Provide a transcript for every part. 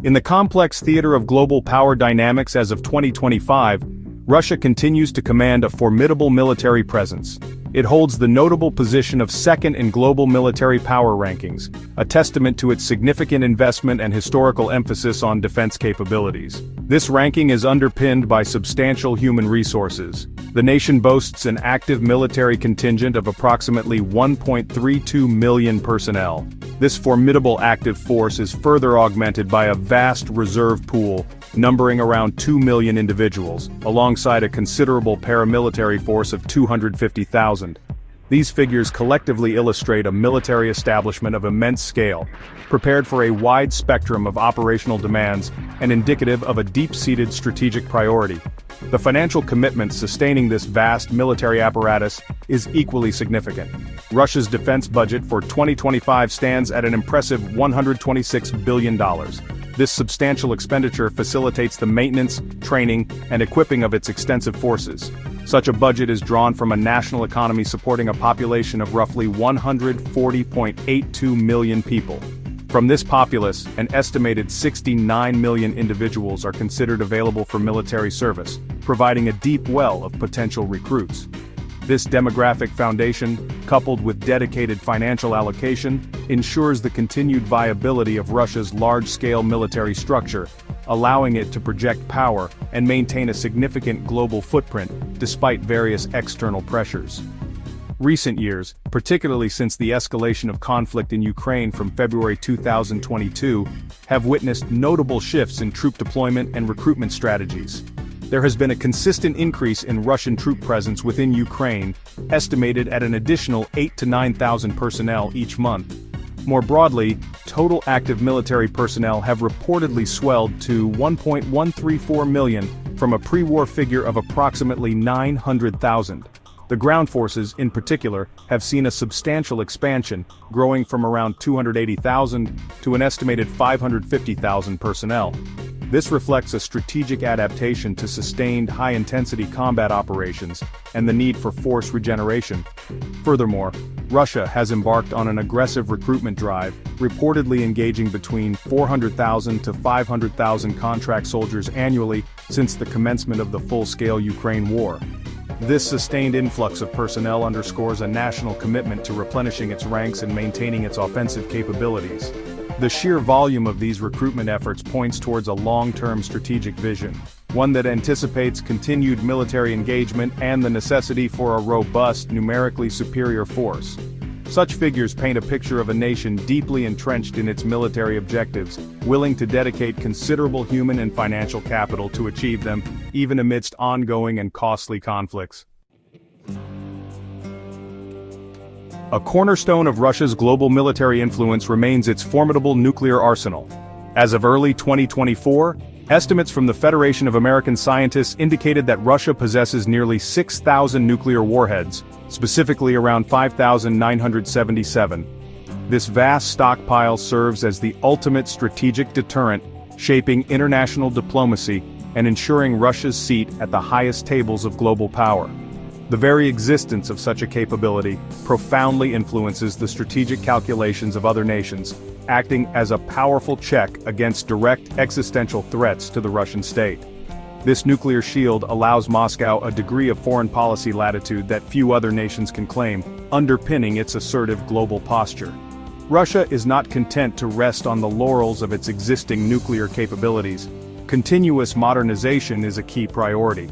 In the complex theater of global power dynamics as of 2025, Russia continues to command a formidable military presence. It holds the notable position of second in global military power rankings, a testament to its significant investment and historical emphasis on defense capabilities. This ranking is underpinned by substantial human resources. The nation boasts an active military contingent of approximately 1.32 million personnel. This formidable active force is further augmented by a vast reserve pool, numbering around 2 million individuals, alongside a considerable paramilitary force of 250,000. These figures collectively illustrate a military establishment of immense scale, prepared for a wide spectrum of operational demands and indicative of a deep-seated strategic priority. The financial commitment sustaining this vast military apparatus is equally significant. Russia's defense budget for 2025 stands at an impressive $126 billion. This substantial expenditure facilitates the maintenance, training, and equipping of its extensive forces. Such a budget is drawn from a national economy supporting a population of roughly 140.82 million people. From this populace, an estimated 69 million individuals are considered available for military service, providing a deep well of potential recruits. This demographic foundation, coupled with dedicated financial allocation, ensures the continued viability of Russia's large-scale military structure, allowing it to project power and maintain a significant global footprint despite various external pressures. Recent years, particularly since the escalation of conflict in Ukraine from February 2022, have witnessed notable shifts in troop deployment and recruitment strategies. There has been a consistent increase in Russian troop presence within Ukraine, estimated at an additional 8,000 to 9,000 personnel each month. More broadly, total active military personnel have reportedly swelled to 1.134 million from a pre-war figure of approximately 900,000. The ground forces, in particular, have seen a substantial expansion, growing from around 280,000 to an estimated 550,000 personnel. This reflects a strategic adaptation to sustained high-intensity combat operations and the need for force regeneration. Furthermore, Russia has embarked on an aggressive recruitment drive, reportedly engaging between 400,000 to 500,000 contract soldiers annually since the commencement of the full-scale Ukraine war. This sustained influx of personnel underscores a national commitment to replenishing its ranks and maintaining its offensive capabilities. The sheer volume of these recruitment efforts points towards a long-term strategic vision, one that anticipates continued military engagement and the necessity for a robust, numerically superior force. Such figures paint a picture of a nation deeply entrenched in its military objectives, willing to dedicate considerable human and financial capital to achieve them, even amidst ongoing and costly conflicts. A cornerstone of Russia's global military influence remains its formidable nuclear arsenal. As of early 2024, estimates from the Federation of American Scientists indicated that Russia possesses nearly 6,000 nuclear warheads, specifically around 5,977. This vast stockpile serves as the ultimate strategic deterrent, shaping international diplomacy and ensuring Russia's seat at the highest tables of global power. The very existence of such a capability profoundly influences the strategic calculations of other nations, acting as a powerful check against direct existential threats to the Russian state. This nuclear shield allows Moscow a degree of foreign policy latitude that few other nations can claim, underpinning its assertive global posture. Russia is not content to rest on the laurels of its existing nuclear capabilities. Continuous modernization is a key priority.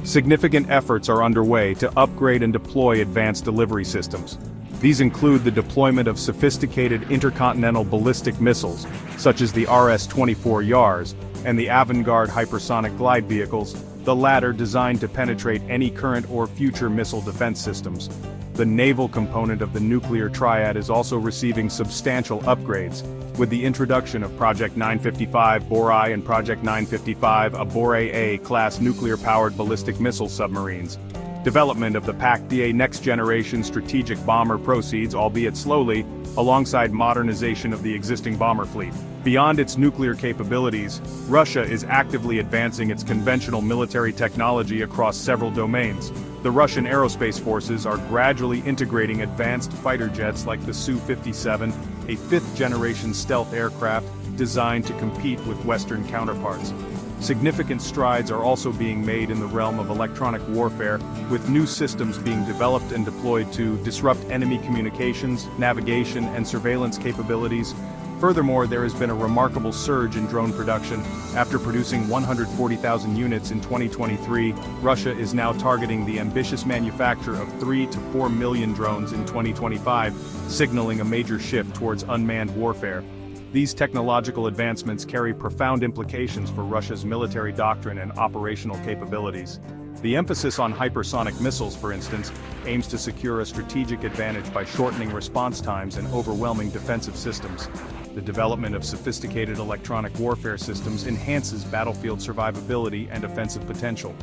Significant efforts are underway to upgrade and deploy advanced delivery systems. These include the deployment of sophisticated intercontinental ballistic missiles, such as the RS-24 Yars, and the Avangard hypersonic glide vehicles, the latter designed to penetrate any current or future missile defense systems. The naval component of the nuclear triad is also receiving substantial upgrades, with the introduction of Project 955 Borai and Project 955 Abore-A class nuclear-powered ballistic missile submarines. Development of the PAC-DA next-generation strategic bomber proceeds, albeit slowly, alongside modernization of the existing bomber fleet. Beyond its nuclear capabilities, Russia is actively advancing its conventional military technology across several domains. The Russian aerospace forces are gradually integrating advanced fighter jets like the Su-57, a fifth-generation stealth aircraft, designed to compete with Western counterparts. Significant strides are also being made in the realm of electronic warfare, with new systems being developed and deployed to disrupt enemy communications, navigation, and surveillance capabilities. Furthermore, there has been a remarkable surge in drone production. After producing 140,000 units in 2023, Russia is now targeting the ambitious manufacture of 3 to 4 million drones in 2025, signaling a major shift towards unmanned warfare. These technological advancements carry profound implications for Russia's military doctrine and operational capabilities. The emphasis on hypersonic missiles, for instance, aims to secure a strategic advantage by shortening response times and overwhelming defensive systems. The development of sophisticated electronic warfare systems enhances battlefield survivability and offensive potential.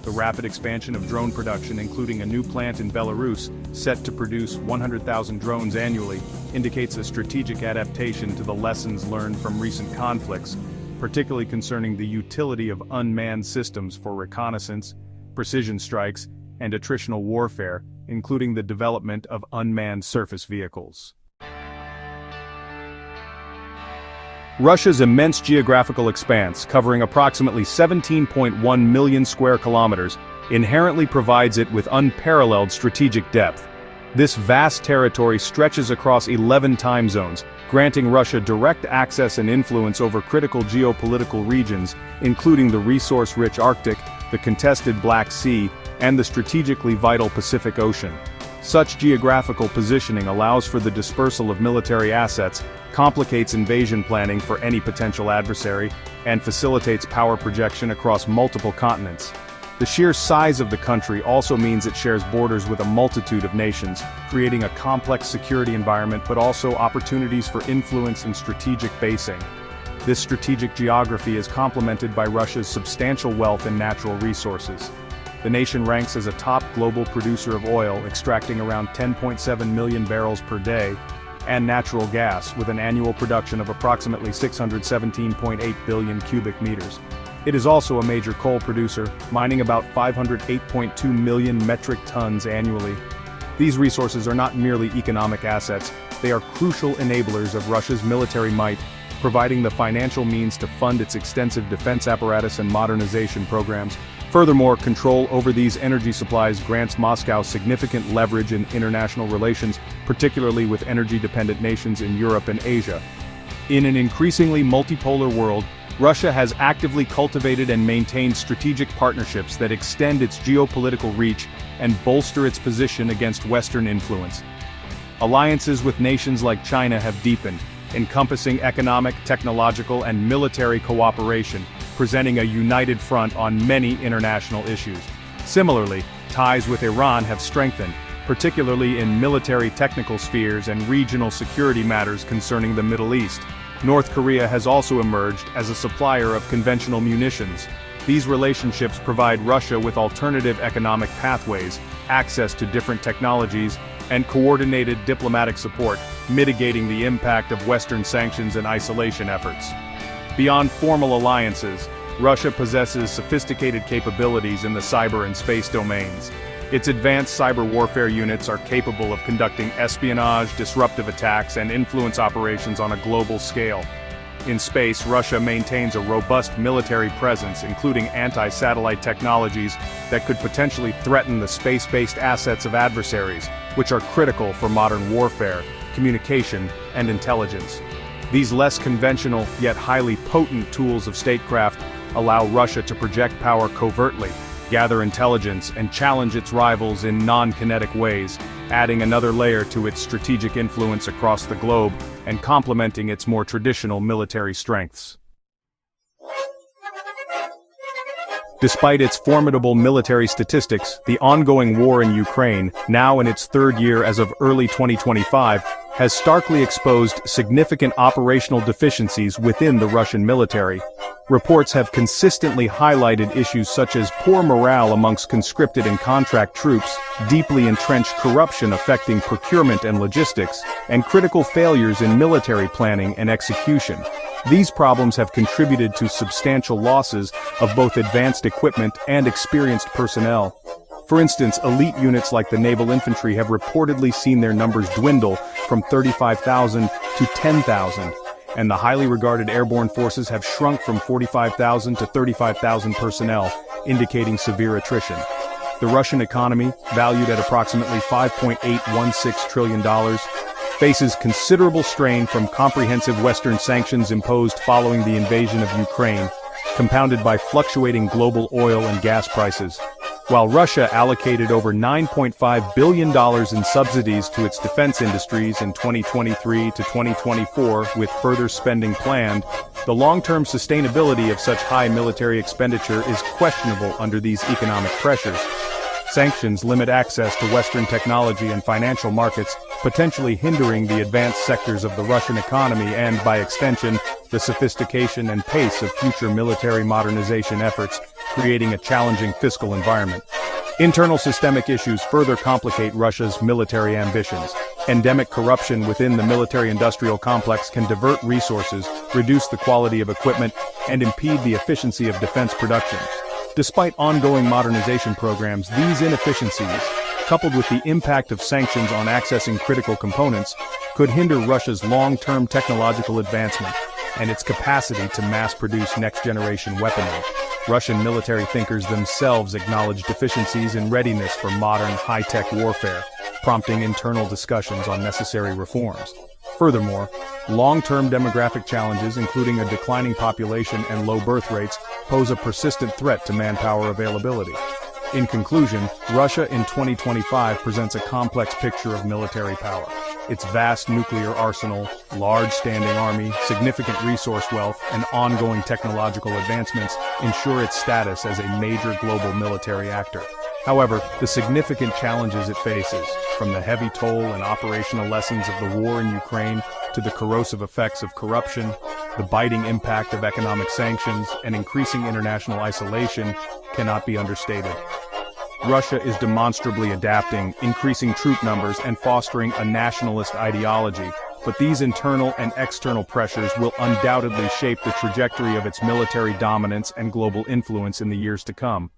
The rapid expansion of drone production, including a new plant in Belarus, set to produce 100,000 drones annually, indicates a strategic adaptation to the lessons learned from recent conflicts, particularly concerning the utility of unmanned systems for reconnaissance, precision strikes, and attritional warfare, including the development of unmanned surface vehicles. Russia's immense geographical expanse, covering approximately 17.1 million square kilometers, inherently provides it with unparalleled strategic depth. This vast territory stretches across 11 time zones, granting Russia direct access and influence over critical geopolitical regions, including the resource-rich Arctic, the contested Black Sea, and the strategically vital Pacific Ocean. Such geographical positioning allows for the dispersal of military assets, complicates invasion planning for any potential adversary, and facilitates power projection across multiple continents. The sheer size of the country also means it shares borders with a multitude of nations, creating a complex security environment but also opportunities for influence and strategic basing. This strategic geography is complemented by Russia's substantial wealth in natural resources. The nation ranks as a top global producer of oil, extracting around 10.7 million barrels per day, and natural gas, with an annual production of approximately 617.8 billion cubic meters. It is also a major coal producer, mining about 508.2 million metric tons annually. These resources are not merely economic assets, they are crucial enablers of Russia's military might, providing the financial means to fund its extensive defense apparatus and modernization programs. Furthermore, control over these energy supplies grants Moscow significant leverage in international relations, particularly with energy-dependent nations in Europe and Asia. In an increasingly multipolar world, Russia has actively cultivated and maintained strategic partnerships that extend its geopolitical reach and bolster its position against Western influence. Alliances with nations like China have deepened, encompassing economic, technological, and military cooperation, presenting a united front on many international issues. Similarly, ties with Iran have strengthened, particularly in military technical spheres and regional security matters concerning the Middle East. North Korea has also emerged as a supplier of conventional munitions. These relationships provide Russia with alternative economic pathways, access to different technologies, and coordinated diplomatic support, mitigating the impact of Western sanctions and isolation efforts. Beyond formal alliances, Russia possesses sophisticated capabilities in the cyber and space domains. Its advanced cyber warfare units are capable of conducting espionage, disruptive attacks, and influence operations on a global scale. In space, Russia maintains a robust military presence, including anti-satellite technologies that could potentially threaten the space-based assets of adversaries, which are critical for modern warfare, communication, and intelligence. These less conventional, yet highly potent tools of statecraft allow Russia to project power covertly, gather intelligence, and challenge its rivals in non-kinetic ways, adding another layer to its strategic influence across the globe and complementing its more traditional military strengths. Despite its formidable military statistics, the ongoing war in Ukraine, now in its third year as of early 2025, has starkly exposed significant operational deficiencies within the Russian military. Reports have consistently highlighted issues such as poor morale amongst conscripted and contract troops, deeply entrenched corruption affecting procurement and logistics, and critical failures in military planning and execution. These problems have contributed to substantial losses of both advanced equipment and experienced personnel. For instance, elite units like the naval infantry have reportedly seen their numbers dwindle from 35,000 to 10,000, and the highly regarded airborne forces have shrunk from 45,000 to 35,000 personnel, indicating severe attrition. The Russian economy, valued at approximately $5.816 trillion, faces considerable strain from comprehensive Western sanctions imposed following the invasion of Ukraine, compounded by fluctuating global oil and gas prices. While Russia allocated over $9.5 billion in subsidies to its defense industries in 2023 to 2024 with further spending planned, the long-term sustainability of such high military expenditure is questionable under these economic pressures. Sanctions limit access to Western technology and financial markets, potentially hindering the advanced sectors of the Russian economy and, by extension, the sophistication and pace of future military modernization efforts, creating a challenging fiscal environment. Internal systemic issues further complicate Russia's military ambitions. Endemic corruption within the military-industrial complex can divert resources, reduce the quality of equipment, and impede the efficiency of defense production. Despite ongoing modernization programs, these inefficiencies, coupled with the impact of sanctions on accessing critical components, could hinder Russia's long-term technological advancement and its capacity to mass-produce next-generation weaponry. Russian military thinkers themselves acknowledge deficiencies in readiness for modern, high-tech warfare, prompting internal discussions on necessary reforms. Furthermore, long-term demographic challenges, including a declining population and low birth rates, pose a persistent threat to manpower availability. In conclusion, Russia in 2025 presents a complex picture of military power. Its vast nuclear arsenal, large standing army, significant resource wealth, and ongoing technological advancements ensure its status as a major global military actor. However, the significant challenges it faces, from the heavy toll and operational lessons of the war in Ukraine to the corrosive effects of corruption, the biting impact of economic sanctions, and increasing international isolation, cannot be understated. Russia is demonstrably adapting, increasing troop numbers, and fostering a nationalist ideology, but these internal and external pressures will undoubtedly shape the trajectory of its military dominance and global influence in the years to come.